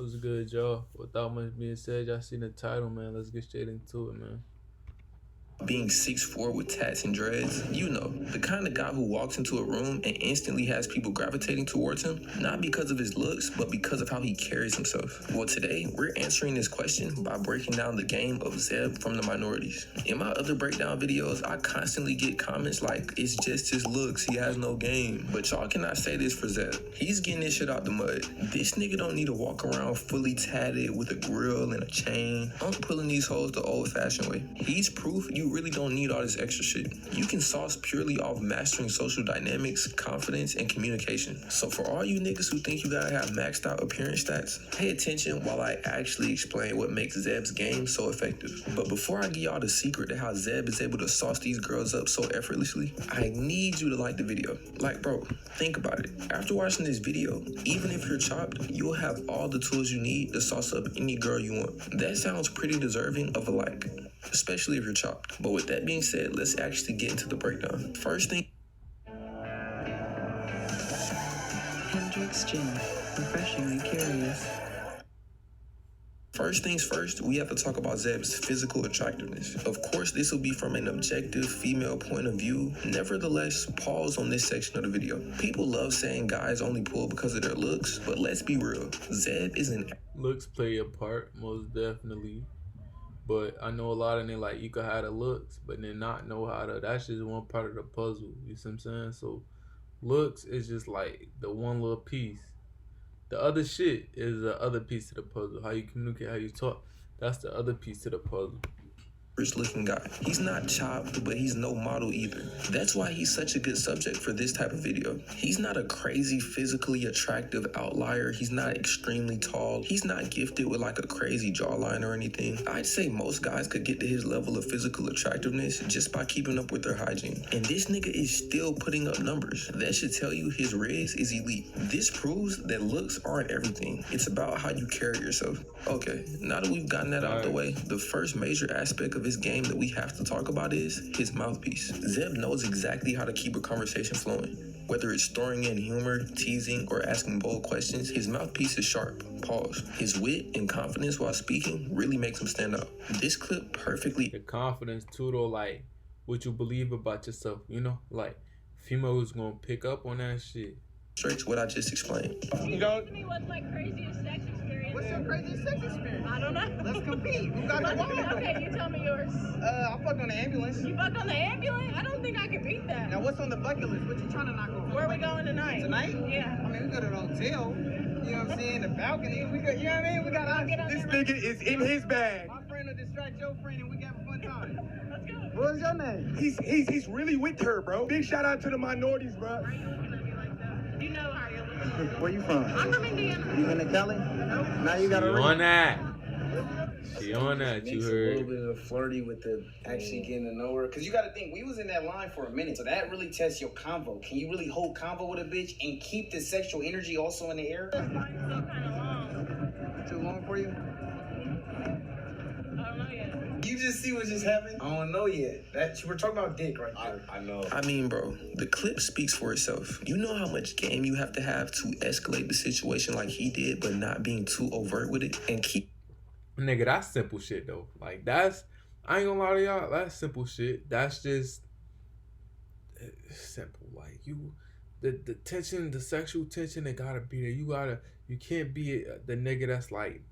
What's good, y'all? Without much being said, y'all seen the title, man. Let's get straight into it, man. Being 6'4" with tats and dreads, you know, the kind of guy who walks into a room and instantly has people gravitating towards him, not because of his looks, but because of how he carries himself. Well, today, we're answering this question by breaking down the game of Zeb from the Minorities. In my other breakdown videos, I constantly get comments like, it's just his looks, he has no game. But y'all cannot say this for Zeb. He's getting this shit out the mud. This nigga don't need to walk around fully tatted with a grill and a chain. I'm pulling these hoes the old-fashioned way. He's proof you really don't need all this extra shit. You can sauce purely off mastering social dynamics, confidence, and communication. So for all you niggas who think you gotta have maxed out appearance stats, pay attention while I actually explain what makes Zeb's game so effective. But before I give y'all the secret to how Zeb is able to sauce these girls up so effortlessly, I need you to like the video. Like, bro, think about it. After watching this video, even if you're chopped, you'll have all the tools you need to sauce up any girl you want. That sounds pretty deserving of a like, especially if you're chopped. But with that being said, let's actually get into the breakdown. First thing, Hendrix Gin, refreshingly curious. First things first, we have to talk about Zeb's physical attractiveness. Of course, this will be from an objective female point of view. Nevertheless, pause on this section of the video. People love saying guys only pull because of their looks, but let's be real. Zeb is an... Looks play a part, most definitely. But I know a lot of them, like, you could have the looks, but then not know how to. That's just one part of the puzzle. You see what I'm saying? So, looks is just like the one little piece. The other shit is the other piece to the puzzle. How you communicate, how you talk. That's the other piece to the puzzle. Looking guy. He's not chopped, but he's no model either. That's why he's such a good subject for this type of video. He's not a crazy physically attractive outlier. He's not extremely tall. He's not gifted with like a crazy jawline or anything. I'd say most guys could get to his level of physical attractiveness just by keeping up with their hygiene. And this nigga is still putting up numbers. That should tell you his riz is elite. This proves that looks aren't everything. It's about how you carry yourself. Okay, now that we've gotten that out of the way, the first major aspect of his game that we have to talk about is his mouthpiece. Zeb knows exactly how to keep a conversation flowing. Whether it's throwing in humor, teasing, or asking bold questions, his mouthpiece is sharp. Pause. His wit and confidence while speaking really makes him stand out. This clip perfectly... The confidence too, though, like, what you believe about yourself, you know? Like, females gonna pick up on that shit. Illustrates what I just explained. You know, to me, what's my craziest sex experience? What's your craziest sex experience? I don't know. Let's compete. Who got the ball? Okay, you tell me yours. I fucked on the ambulance. You fucked on the ambulance? I don't think I can beat that. Now, what's on the bucket list? What you trying to knock off? Where are we going tonight? Tonight? Yeah. I mean, we go to the hotel. You know what I'm saying? The balcony. We got, you know what I mean? We got I'll get on this there. nigga is in his bag. My friend will distract your friend and we got a fun time. Let's go. What's your name? He's really with her, bro. Big shout out to the minorities, bro. Why are you looking at me like that? You know how you're looking. Where you from? I'm from Indiana. You in Cali? Nope. Now you got She a on that. She on that, you Makes heard. a little bit of flirty with the actually getting to know her. Because you got to think, we was in that line for a minute. So that really tests your convo. Can you really hold convo with a bitch and keep the sexual energy also in the air? This line's still kind of long. Too long for you? I don't know yet. You just see what just happened? I don't know yet. We're talking about dick right there. I know. I mean, bro, the clip speaks for itself. You know how much game you have to escalate the situation like he did, but not being too overt with it and keep... Nigga, that's simple shit, though. Like, that's... I ain't gonna lie to y'all. That's simple shit. That's just... simple. Like, you... The tension, the sexual tension, it gotta be there. You can't be the nigga that's like...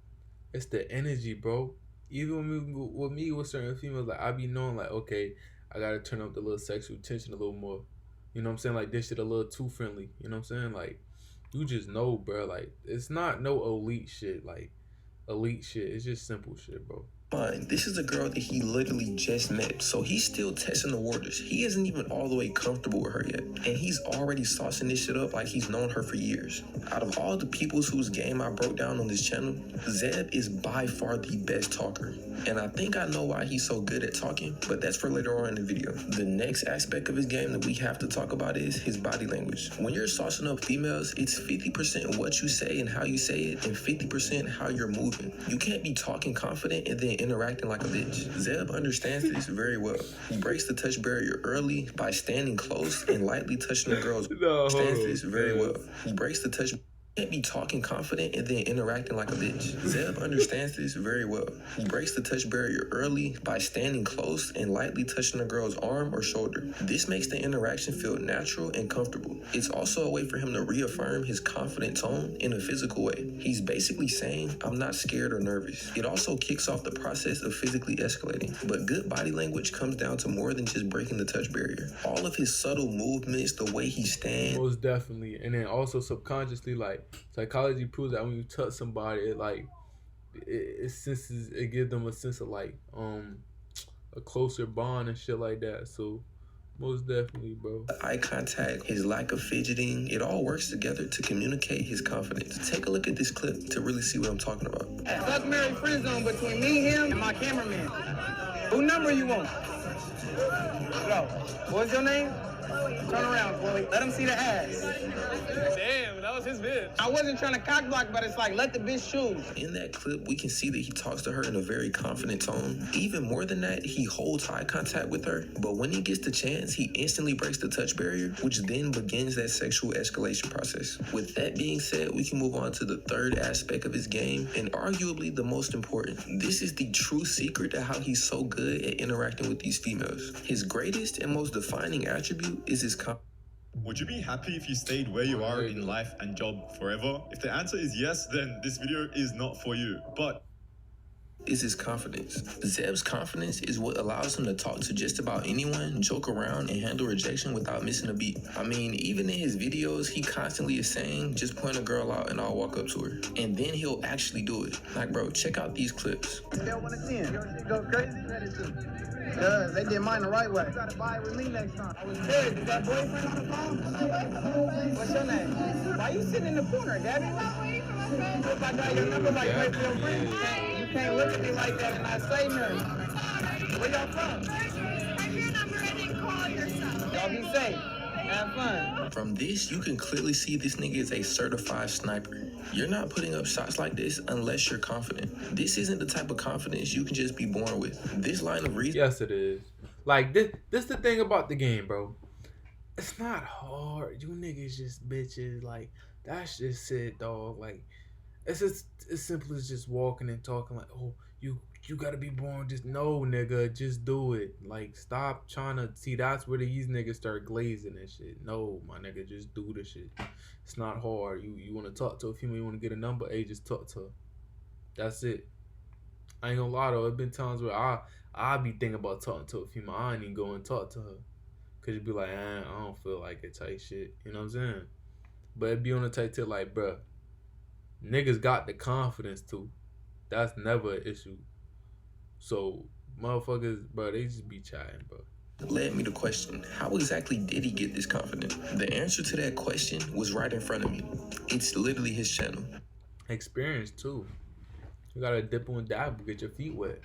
It's the energy, bro. Even with me, with certain females, like, I be knowing, like, okay, I gotta turn up the little sexual tension a little more. You know what I'm saying? Like, this shit a little too friendly. You know what I'm saying? Like, you just know, bro. Like, it's not no elite shit. Like, elite shit. It's just simple shit, bro. Fine, this is a girl that he literally just met, so he's still testing the waters. He isn't even all the way comfortable with her yet, and he's already saucing this shit up like he's known her for years. Out of all the peoples whose game I broke down on this channel, Zeb is by far the best talker. And I think I know why he's so good at talking, but that's for later on in the video. The next aspect of his game that we have to talk about is his body language. When you're saucing up females, it's 50% what you say and how you say it, and 50% how you're moving. You can't be talking confident and then interacting like a bitch. Zeb understands this very well. He breaks the touch barrier early by standing close and lightly touching the girls. No, Understands this very well. He breaks the touch Can't be talking confident and then interacting like a bitch. Zeb understands this very well. He breaks the touch barrier early by standing close and lightly touching a girl's arm or shoulder. This makes the interaction feel natural and comfortable. It's also a way for him to reaffirm his confident tone in a physical way. He's basically saying, I'm not scared or nervous. It also kicks off the process of physically escalating. But good body language comes down to more than just breaking the touch barrier. All of his subtle movements, the way he stands. Most definitely. And then also subconsciously, like, psychology proves that when you touch somebody, it gives them a sense of like a closer bond and shit like that. So most definitely, bro. Eye contact, his lack of fidgeting, it all works together to communicate his confidence. Take a look at this clip to really see what I'm talking about. Fuck Mary friend zone between me, him, and my cameraman. Who number you want? Yo, what's your name? Turn around, Chloe. Let him see the ass. Damn, that was his bitch. I wasn't trying to cock block, but it's like, let the bitch choose. In that clip, we can see that he talks to her in a very confident tone. Even more than that, he holds eye contact with her. But when he gets the chance, he instantly breaks the touch barrier, which then begins that sexual escalation process. With that being said, we can move on to the third aspect of his game, and arguably the most important. This is the true secret to how he's so good at interacting with these females. His greatest and most defining attribute is his confidence. Would you be happy if you stayed where you are in life and job forever? If the answer is yes, then this video is not for you. But is his confidence. Zeb's confidence is what allows him to talk to just about anyone, joke around, and handle rejection without missing a beat. I mean, even in his videos, he constantly is saying, just point a girl out and I'll walk up to her. And then he'll actually do it. Like, bro, check out these clips. Scale 1 to 10. Your shit go crazy? Ready to. They did mine the right way. You gotta buy it with me next time. I was serious. Is that boyfriend on the phone? What's your name? Why you sitting in the corner, Gabby? If I got your number like wait for your friend, you can't look at me like that and I say nothing. Where y'all from? Type your number in and call yourself. Y'all be safe. Have fun. From this, you can clearly see this nigga is a certified sniper. You're not putting up shots like this unless you're confident. This isn't the type of confidence you can just be born with. This line of reasoning. Yes, it is. Like, this the thing about the game, bro. It's not hard. You niggas just bitches. Like, that's just it, dog. Like, it's just as simple as just walking and talking like, oh, you gotta be born. Just no, nigga, just do it. Like, stop trying to see. That's where these niggas start glazing and shit. No, my nigga, just do the shit. It's not hard. You want to talk to a female, you want to get a number, hey, just talk to her. That's it. I ain't gonna lie though. It been times where I be thinking about talking to a female. I ain't even go and talk to her, cause you be like, I don't feel like it type shit. You know what I'm saying? But it be on the type tip like, bruh, niggas got the confidence to. That's never an issue. So motherfuckers, bro, they just be chatting, bro. Led me to question, how exactly did he get this confident? The answer to that question was right in front of me. It's literally his channel. Experience too. You gotta dip and dabble, get your feet wet.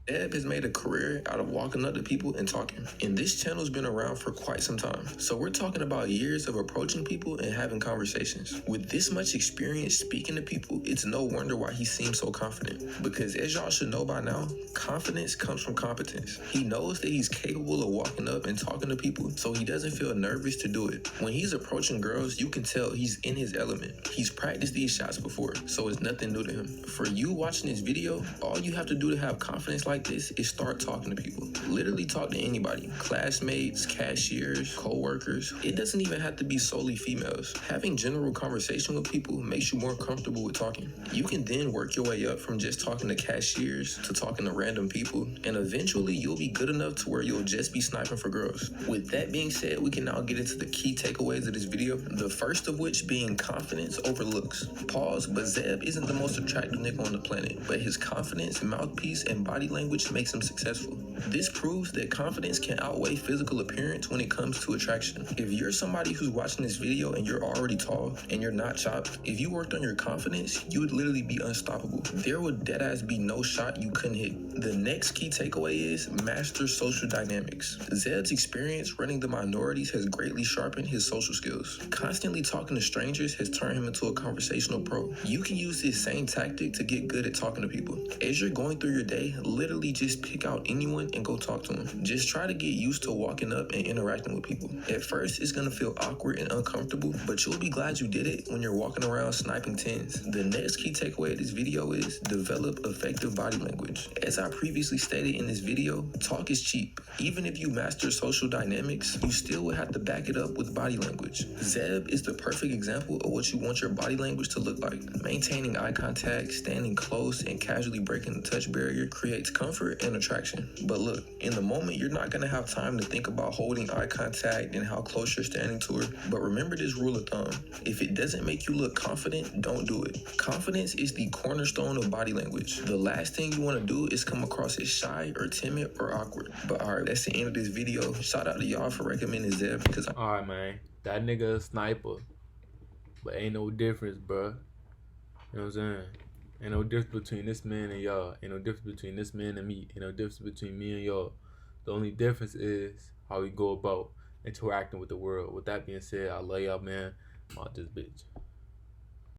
Eb has made a career out of walking up to people and talking. And this channel's been around for quite some time. So we're talking about years of approaching people and having conversations. With this much experience speaking to people, it's no wonder why he seems so confident. Because as y'all should know by now, confidence comes from competence. He knows that he's capable of walking up and talking to people, so he doesn't feel nervous to do it. When he's approaching girls, you can tell he's in his element. He's practiced these shots before, so it's nothing new to him. For you watching this video, all you have to do to have confidence like this is start talking to people. Literally talk to anybody. Classmates, cashiers, co-workers. It doesn't even have to be solely females. Having general conversation with people makes you more comfortable with talking. You can then work your way up from just talking to cashiers to talking to random people, and eventually you'll be good enough to where you'll just be sniping for girls. With that being said, we can now get into the key takeaways of this video, the first of which being confidence over looks. Pause, but Zeb isn't the most attractive nigga on the planet, but his confidence, mouthpiece, and body language makes him successful. This proves that confidence can outweigh physical appearance when it comes to attraction. If you're somebody who's watching this video and you're already tall and you're not chopped, if you worked on your confidence, you would literally be unstoppable. There would deadass be no shot you couldn't hit. The next key takeaway is master social dynamics. Zeb's experience running the Minorities has greatly sharpened his social skills. Constantly talking to strangers has turned him into a conversational pro. You can use this same tactic to get good at talking to people. As you're going through your day, literally just pick out anyone and go talk to him. Just try to get used to walking up and interacting with people. At first, it's gonna feel awkward and uncomfortable, but you'll be glad you did it when you're walking around sniping 10s. The next key takeaway of this video is develop effective body language. As I previously stated in this video, talk is cheap. Even if you master social dynamics, you still will have to back it up with body language. Zeb is the perfect example of what you want your body language to look like. Maintaining eye contact, standing close, and casually breaking the touch barrier creates comfort and attraction. But look, in the moment, you're not gonna have time to think about holding eye contact and how close you're standing to her. But remember this rule of thumb. If it doesn't make you look confident, don't do it. Confidence is the cornerstone of body language. The last thing you wanna do is come across as shy or timid or awkward. But alright, that's the end of this video. Shout out to y'all for recommending Zeb because Alright, man. That nigga a sniper. But ain't no difference, bruh. You know what I'm saying? Ain't no difference between this man and y'all. Ain't no difference between this man and me. Ain't no difference between me and y'all. The only difference is how we go about interacting with the world. With that being said, I love y'all, man. I'm out this bitch.